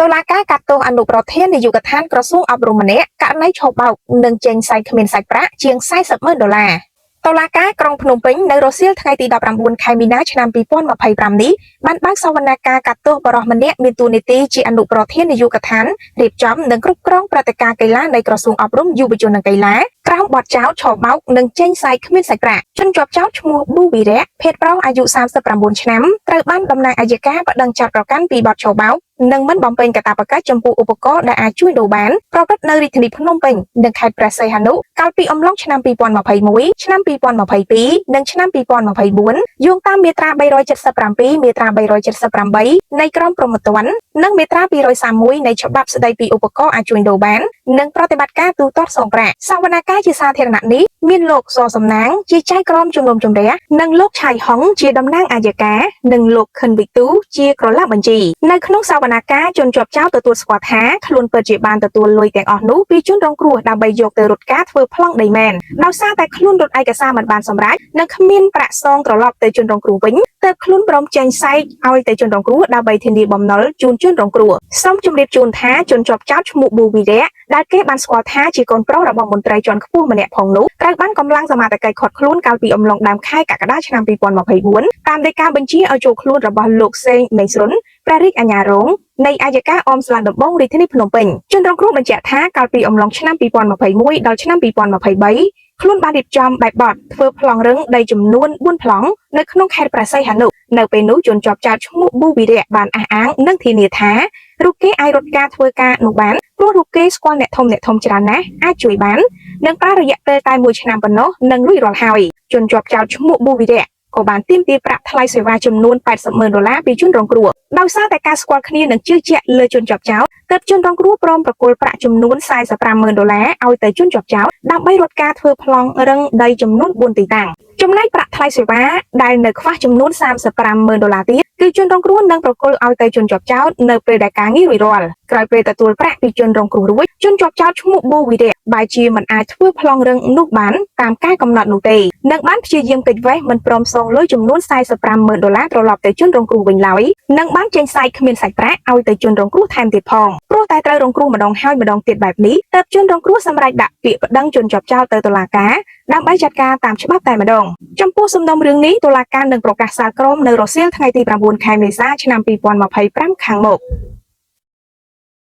តុលាការកាត់ទោសអនុប្រធាននាយកដ្ឋានក្រសួងអប់រំម្នាក់ករណីឆបោកនិងចេញសាច់គ្មានសាច់ប្រាក់ជាង$40,000តុលាការក្រុងភ្នំពេញនៅរសៀលថ្ងៃទី19ខែមីនាឆ្នាំ2025នេះបានបើកសវនកម្មកាត់ទោសបរិសម្នាក់មានតួនាទីជាអនុប្រធាននាយកដ្ឋានរៀបចំនិងគ្រប់គ្រងព្រឹត្តិការណ៍កីឡានៃក្រសួងអប់រំយុវជននិងកីឡាក្រោមបទចោទឆបោកនិងចេញសាច់គ្មានសាច់ប្រាក់ជនជាប់ចោទឈ្មោះប៊ូវីរៈភេទប្រុសអាយុ39ឆ្នាំត្រូវបានតំណាងអัยការប្តឹងចោទប្រកាន់ពីបទឆបោកនិងមិនបំពេញកាតព្វកិច្ចចំពោះឧបករណ៍ដែលអាចជួយដូរបានប្រព្រឹត្តនៅរាជធានីភ្នំពេញនិងខេត្តព្រះសីហនុកាលពីអំឡុងឆ្នាំ2021ឆ្នាំ2022និងឆ្នាំ2024យោងតាមមាត្រា377មាត្រា378នៃក្រមព្រហ្មទណ្ឌនិងមាត្រា231នៃច្បាប់ស្តីពីឧបករណ៍អាចជួយដូរបាននិងប្រតិបត្តិការទូទាត់សងប្រាក់សវនកម្មជាសាធារណៈនេះមានលោកសសំណាងជាចៅក្រមជំនុំជម្រះនិងលោកឆៃហុងជាតំណាងអัยការនិងលោកខិនវិទូជាក្រឡាបញ្ជីនៅក្នុងសវនកម្មជនជាប់ចោទទទួលស្គាល់ថាខ្លួនពិតជាបានទទួលលុយទាំងអស់នោះពីជនរងគ្រោះដើម្បីយកទៅរត់ការធ្វើប្លង់ដីមែនដោយសារតែខ្លួនរត់ឯកសារមិនបានសម្រេចនិងគ្មានប្រាក់សងត្រឡប់ទៅជនរងគ្រោះវិញទើបខ្លួនព្រមចេញសែកឲ្យទៅជនរងគ្រោះដើម្បីធានាបំណុលជូនជនរងគ្រោះសូមជម្រាបជូនថាជនជាប់ចោទឈ្មោះប៊ូវីរៈដែលគេបានស្គាល់ថាជាកូនប្រុសរបស់មន្ត្រីជាន់ខ្ពស់ម្នាក់ផងនោះត្រូវបានកម្លាំងសមត្ថកិច្ចឃាត់ខ្លួនកាលពីអំឡុងដើមខែកក្កដាឆ្នាំ2024តាមដីកាបញ្ជាឲ្យចូលខ្លួនរបស់លោកសេងមេស្រុនព្រះរាជអាជ្ញារងនៃអัยការអមស្លានដំបងរាជធានីភ្នំពេញជនរងគ្រោះបញ្ជាក់ថាកាលពីអំឡុងឆ្នាំ2021ដល់ឆ្នាំ2023ខ្លួនបានរៀបចំបែបបទធ្វើប្លង់រឹងដីចំនួន4ប្លង់នៅក្នុងខេត្តព្រះសីហនុនៅពេលនោះជនជាប់ចោទឈ្មោះប៊ូវីរៈបានអះអាងនិងធានាថារូបគេអាចរត់ការធ្វើការនោះបានព្រោះរូបគេស្គាល់អ្នកធំច្រើនណាស់អាចជួយបាននិងប្រើរយៈពេលតែ1ឆ្នាំប៉ុណ្ណោះនឹងរួចរាល់ហើយជនជាប់ចោទឈ្មោះប៊ូវីរៈក៏បានទាមទារប្រាក់ថ្លៃសេវាចំនួន$80,000ពីជនរងគ្រោះដោយសារតែការស្គាល់គ្នានិងជឿជាក់លើជនជាប់ចោទទើបជនរងគ្រោះព្រមប្រគល់ប្រាក់ចំនួន$45,000ឲ្យទៅជនជាប់ចោទដើម្បីរត់ការធ្វើប្លង់រឹងដីចំនួន4ទីតាំងចំណែកប្រាក់ថ្លៃសេវាដែលនៅខ្វះចំនួន$35,000ទៀតគឺជនរងគ្រោះនឹងប្រគល់ឲ្យទៅជនជាប់ចោទនៅពេលដែលការងាររួចរាល់ក្រោយពេលទទួលប្រាក់ពីជនរងគ្រោះរួចជនជាប់ចោទឈ្មោះប៊ូវីរៈបែរជាមិនអាចធ្វើប្លង់រឹងនោះបានតាមការកំណត់នោះទេនិងបានព្យាយាមគេចវេះមិនព្រមសងលុយចំនួន$45,000ត្រឡប់ទៅជនរងគ្រោះវិញឡើយនិងបានចេញសាច់គ្មានសាច់ប្រាក់ឲ្យទៅជនរងគ្រោះថែមទៀតផងព្រោះតែត្រូវរងគ្រោះម្ដងហើយម្ដងទៀតបែបនេះទើបជនរងគ្រោះសម្រេចដាក់ពាក្យប្តឹងជនជាប់ចោទទៅតុលាការដើម្បីចាត់ការតាមច្បាប់តែម្ដងចំពោះសំណុំរឿងនេះតុលាការនឹងប្រកាសសាលក្រមនៅរសៀលថ្ងៃទី9ខែមេសាឆ្នាំ2025ខាងមុខ